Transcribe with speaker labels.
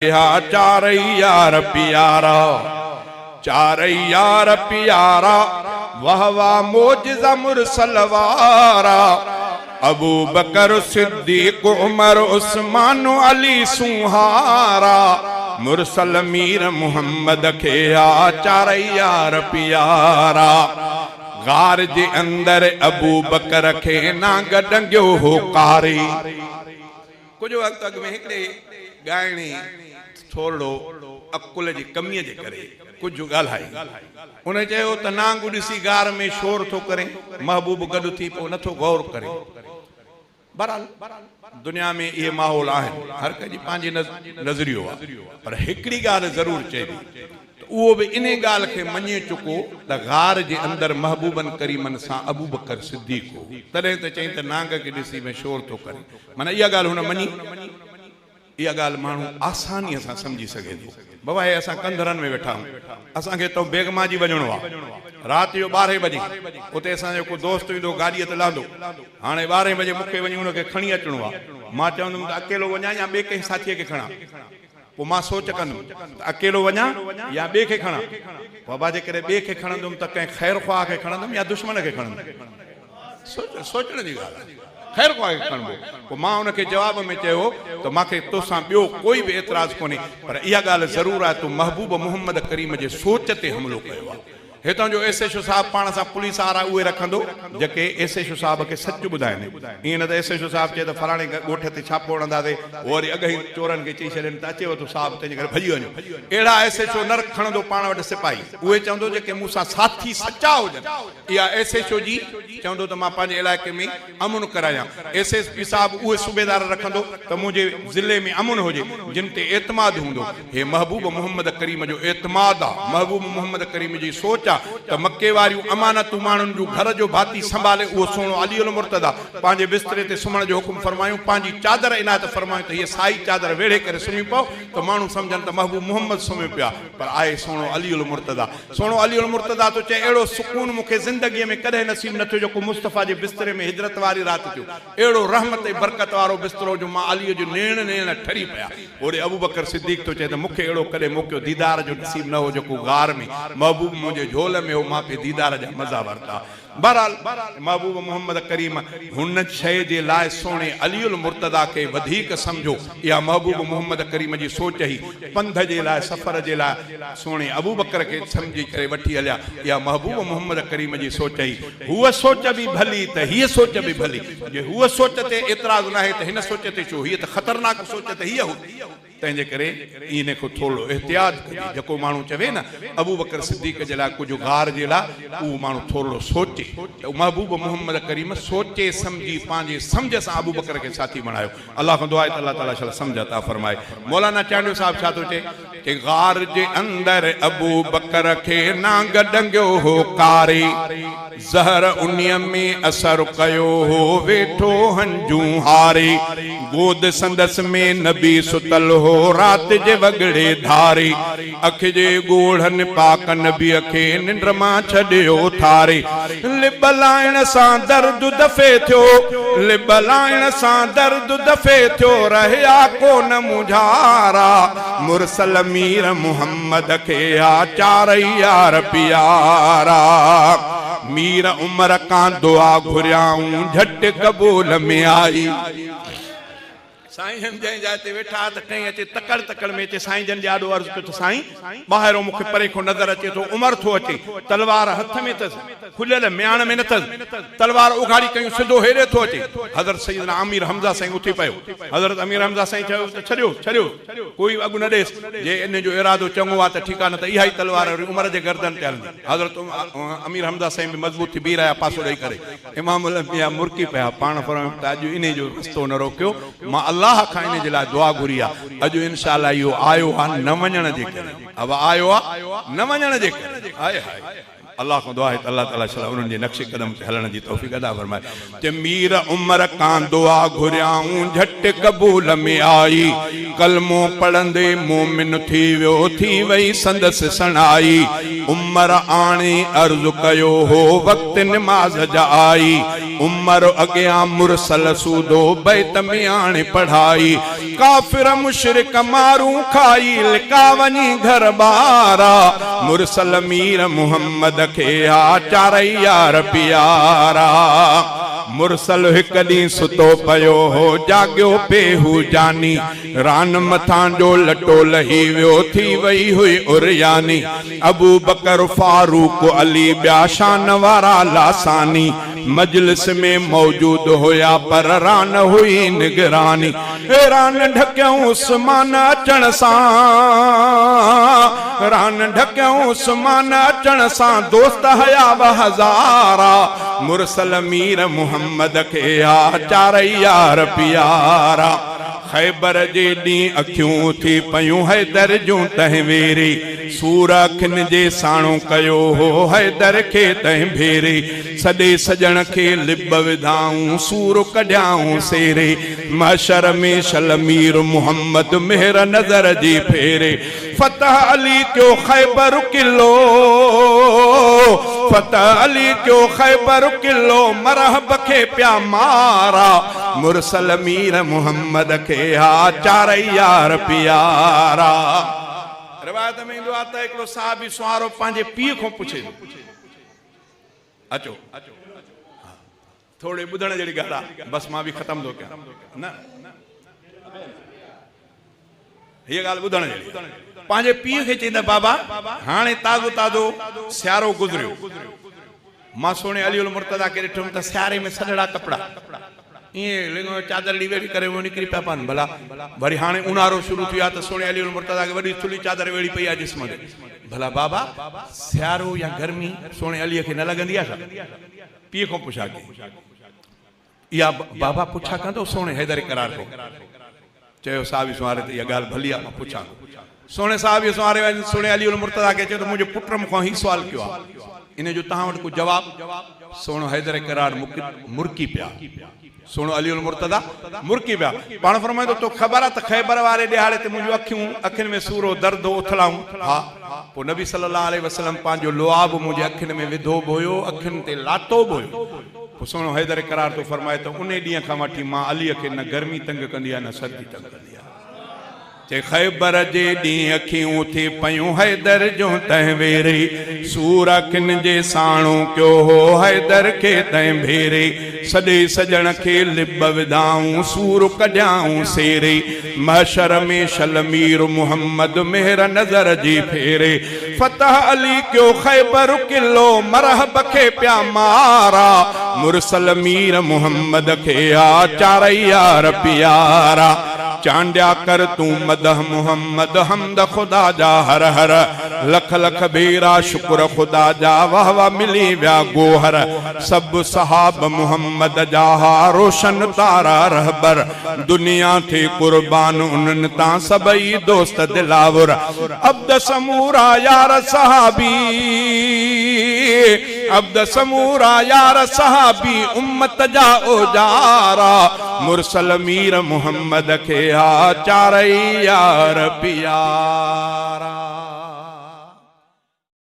Speaker 1: चार यार प्यारा, चार यार प्यारा, वह वाह मोजिज़ा मुरसलवारा। अबू बकर सिद्दीक उमर उस्मान अली सुहारा। मुरसल मीर मुहम्मद खे आ चार यार प्यारा। गार जे अंदर अबू बकर खे नांग डंगियो हो कारी। कुछ वक्त अग में हिकड़े गायणी थोड़ो अकुल जी कमीअ जे करे कुछ ॻाल्हाई। उन चयो त नांग ॾिसी गार में शोर थो करे, महबूब गॾु थी पोइ नथो गौर करे। बहरहाल दुनिया में इहे माहौल आहिनि, हर कंहिंजी पंहिंजी नज़रियो आहे, पर हिकिड़ी ॻाल्हि ज़रूर चए थी त उहो बि इन ॻाल्हि खे मञे चुको त गार जे अंदरि महबूबन करीमन सां अबू बकर सिद्दीक हो। तॾहिं त चई त नांग खे ॾिसी में शोर थो करे, माना इहा ॻाल्हि हुन मञी। इहा ॻाल्हि माण्हू आसानीअ सां सम्झी सघे थो। बाबा हे असां कंधरनि में वेठा आहियूं, असांखे तो बेगमा जी वञिणो आहे, राति जो 12 बजे उते असांजो को दोस्त ईंदो गाॾीअ ते लहंदो। हाणे 12 बजे मूंखे वञी हुनखे खणी अचिणो आहे। मां चवंदुमि त अकेलो वञा या ॿिए कंहिं साथीअ खे खणा। पोइ मां सोच कंदुमि त अकेलो वञा या ॿिए खे खणा। बाबा जे करे ॿिए खे खणंदुमि त कंहिं ख़ैर ख़्वाह खे खणंदुमि या दुश्मन खे खणंदुमि। सोचण जी ॻाल्हि आहे, ख़ैर ख़्वाह खे खणबो। पोइ मां हुनखे जवाब में चयो त मूंखे तोसां ॿियो कोई बि एतिराज़ कोन्हे, पर इहा ॻाल्हि ज़रूर आहे तूं महबूब मोहम्मद करीम जे सोच ते हमिलो कयो आहे। हितां जो एसएचओ साहब पाण सां पुलिस वारा उहे रखंदो जेके एसएचओ साहब खे सच ॿुधाइनि। ईअं न त एसएचओ साहब चए त फलाणे ॻोठ ते छापो हणंदासीं, वरी अगहि चोरनि खे चई छॾनि त अचेव तो साहब तंहिंजे करे भॼी वञो। अहिड़ा एसएचओ न खणंदो पाण वटि सिपाही, उहे चवंदो जेके मूंसां साथी सचा हुजनि। इहा एसएचओ जी चवंदो त मां पंहिंजे इलाइक़े में अमुन करायां। एसएसपी साहब उहे सूबेदार रखंदो त मुंहिंजे ज़िले में अमुन हुजे, जिन ते एतमाद हूंदो। हे महबूब मोहम्मद करीम जो एतमाद आहे, महबूब मोहम्मद करीम जी सोच। त मक्के वारियूं अमानतूं माण्हुनि जो घर जो भाती संभाले उहो सोनो अली उल मुर्तदा पंहिंजे बिस्तरे ते सुम्हण जो हुकुम फरमायूं, पंहिंजी चादर इनायत फरमायूं त हीअ साई चादर वेढ़े करे सुम्ही पओ त माण्हू सम्झनि त महबूब मोहम्मद सुम्ही पिया, पर आहे सोनो अली उल मुर्तदा। सोनो अली उल मुर्तदा तो चए अहिड़ो सुकून मूंखे ज़िंदगीअ में कॾहिं नसीब न थियो जेको मुस्तफ़ा जे बिस्तरे में हिजरत वारी राति थियो। अहिड़ो रहमत ऐं बरकत वारो बिस्तरो जो मां अलीअ जो नेण नेण ठरी पिया। ओड़े अबू बकर सिद्दीक तो चए त मूंखे अहिड़ो कॾहिं मौक़ो दीदार जो नसीब न हो जेको गार में महबूब मुंहिंजे झोल में हो, मां पे दीदार जा मज़ा वरता। बहरहाल महबूब मोहम्मद करीम हुन शइ जे लाइ सोने अली उल मुर्तदा खे वधीक सम्झो। इहा महबूब मोहम्मद करीम जी सोच ही पंध जे लाइ सफ़र जे लाइ सोने अबू बकर खे सम्झी करे वठी हलिया। इहा महबूब मोहम्मद करीम जी सोच ही। हुअ सोच बि भली त हीअ सोच बि भली। जे हुअ सोच ते एतिराज़ न आहे त हिन सोच ते छो, हीअ त ख़तरनाक सोच त हीअ हुई। तंहिंजे करे इन को थोरो एहतियात कजे। जेको माण्हू चवे न अबू बकर सिद्दीक जे लाइ कुझु गार जे लाइ, उहो माण्हू थोरो सोचे। महबूब मोहम्मद करीम सोचे समझी पंहिंजे सम्झ सां अबू बकर खे साथी बणायो। अल्लाह खां दुआ आहे त अल्लाह ताला शल सम्झ अता फरमाए। मौलाना चांडियो साहब छा थो चए कि गार जे अंदर अबू बकर खे नांग डंगियो हो कारी। ज़हर उन्हीअ में असर कयो हो, वेठो हंजूं हारी। गोद संदस में नबी सुतल हो, रात जे वगड़े धारी। अख जे गोढ़न पाक नबी खे निंड मां छॾियो थारी। लिबलाइण सां दर्द दफ़े थियो, लिबलाइण सां दर्द दफ़े थियो, रहया कोन मुझारा। मुरसल मीर मुहम्मद खे आ चार यार प्यारा। मीर उमर का दुआ घुरियाऊं, झट कबूल में आई। साईं जन जंहिं जाइ ते वेठा त कहीं अचे तकड़ तकड़ में अचे। साईं जन ॾाढो अर्ज़ु कयो त साईं ॿाहिरों मूंखे परे खां नज़र अचे थो, उमर थो अचे, तलवार हथ में अथसि, खुलियल म्याण में न अथसि, तलवार उघाड़ी कयूं सिधो हेॾे थो अचे। हज़रत सैयदना अमीर हमज़ा साईं उथी पियो। हज़रत अमीर हमज़ा साईं चयो त छॾियो छॾियो, कोई अॻु न ॾेसि, जे इन जो इरादो चङो आहे त ठीकु आहे, न त इहा ई तलवार उमर जे गर्दन ते हलंदी। हज़रत अमीर हमज़ा साईं बि मज़बूत थी बीह रहिया, पासो ॾेई करे। इमाम अलंबिया मुर्की पिया, पाण फरमायो त अॼु इन जो रस्तो न रोकियो, मां अल्लाह खां इन जे लाइ दुआ घुरी आहे। अॼु इंशाअल्लाह इहो आयो आहे न वञण जे करे, अब आयो आहे न वञण जे करे। हाय हाय अल्लाह को दुआ है त अल्लाह ताला शला उन्हनि जे नक्शे कदम ते हलण जी तौफीक अदा फरमाए। ते मीर उमर कां दुआ घुरियाऊं झट कबूल में आई, कलमो पढ़ंदे मोमिन थी वियो, थी वई संदस सणाई। उमर आणे अर्ज़ कयो हो वक्त नमाज जा आई, उमर अॻियां मुरसल सूदो बैत में आणे पढ़ाई। काफिर मुशरिक मारू खाई लिका वञी घर बारा, मुरसल मीर मुहम्मद खे आ चारई यार प्यारा। मुरसल हिक ॾींहुं सुतो पियो हो जाॻियो पेहू जानी, रान मथां जो लटो लही वियो, थी वई हुई उरयानी। अबू बकर फारूक अली ॿिया शान वारा लासानी, मजलिस में मौजूद हुया पर रान हुई निगरानी। रान ढकियऊं उस्मान अचण सां, रान ढकियऊं उस्मान अचण सां, दोस्त हया हज़ारा। मुरसल मीर मुहम्मद खे आ चारई यार प्यारा। खैबर जे ॾींहुं अखियूं थी पयूं हैदर जूं तहवेरी, सूर अखियुनि जे साणो कयो हो हैदर खे तंहिं भेरे। सॾे सजण खे लिब विधाऊं सूर कढियाऊं सेरे, महशर में शलमीर मुहम्मद मेहर नज़र जी फेरे। फतह अली क्यों खैबर किलो, फतह अली क्यों खैबर किलो, मरहब खे प्या मारा। मुरसल मीर मुहम्मद खे हा चारई यार प्यारा। रिवायत में ईंदो आहे त हिकिड़ो साहबी सुवारो पंहिंजे पीउ खां पुछे, अचो थोड़ी ॿुधण जहिड़ी ॻाल्हि आहे, बस मां बि ख़त्म थो कयां न, हीअ ॻाल्हि ॿुधण जहिड़ी। पंहिंजे पीउ खे चईंदा बाबा हाणे ताज़ो ताज़ो सियारो गुज़रियो, मां सोने अली उल मुर्तज़ा खे ॾिठुमि त सियारे में सॼड़ा कपिड़ा ईअं लिंगो चादर ॾी करे वो निकिरी पिया पवनि। भला वरी हाणे उन्हारो शुरू थी आहे त सोने अली उल मुर्तज़ा खे वॾी थुली चादर वेड़ी पई आहे जिस्म ते। भला बाबा सियारो या गर्मी सोने अलीअ खे न लॻंदी आहे छा? पीउ खां पुछा कई, इहा बाबा पुछा कंदो सोने हैदर करार को चयो साहबी सुवारे ते इहा ॻाल्हि भली आहे, मां पुछां। सोने साहबी सुवारे सोने अली उल मुर्तज़ा खे चयो त मुंहिंजे पुट मूंखां ही सुवाल कयो आहे, इन जो तव्हां वटि को जवाब? सोनो हैदर करार मुरकी पिया, सोनो अली उल मुर्तज़ा मुरकी पिया। पाण फरमाईंदो तो ख़बर आहे त खैबर वारे ॾिहाड़े ते मुंहिंजूं अखियुनि में सूरो दर्द उथलाऊं। हा, पोइ नबी सल्लल्लाहु अलैहि वसल्लम पंहिंजो लुआब मुंहिंजे अखियुनि में विधो बि हुयो, अखियुनि ते लातो बि हुयो। पोइ सोनो हैदर करार तो फरमाए त उन ॾींहं खां वठी मां अलीअ खे न गर्मी तंग कंदी आहे न सर्दी तंग कंदी आहे। ते खैबर जे ॾींहुं अखियूं थी पयूं हैदर जूं तहवेरे, सूर अखियुनि जे साणो कयो हो हैदर खे तंहिं भेरे। सॾे सजण खे लिब विधाऊं सूर कढियाऊं सेरे, महशर में शलमीर मुहम्मद मेहर नज़र जी फेरे। फतह अली क्यों खैबर किलो, मरहब खे प्या मारा। मुरसल मीर मुहम्मद खे आ चारई यार प्यारा। चांडिया कर तू मदह मुहम्मद हमद खुदा जा हर हर, लख लख बेरा शुक्र खुदा जा वाह वाह मिली व्या गोहर। सब सहाब मुहम्मद जा रोशन तारा रहबर, दुनिया थे कुर्बान उन्हनि तां सबई दोस्त दिलावर। अब्द समूरा यार सहाबी, अब्द समूरा यार सहाबी उम्मत जा ओजारा। मुरसल मीर मुहम्मद खे आ चारई यार प्यारा।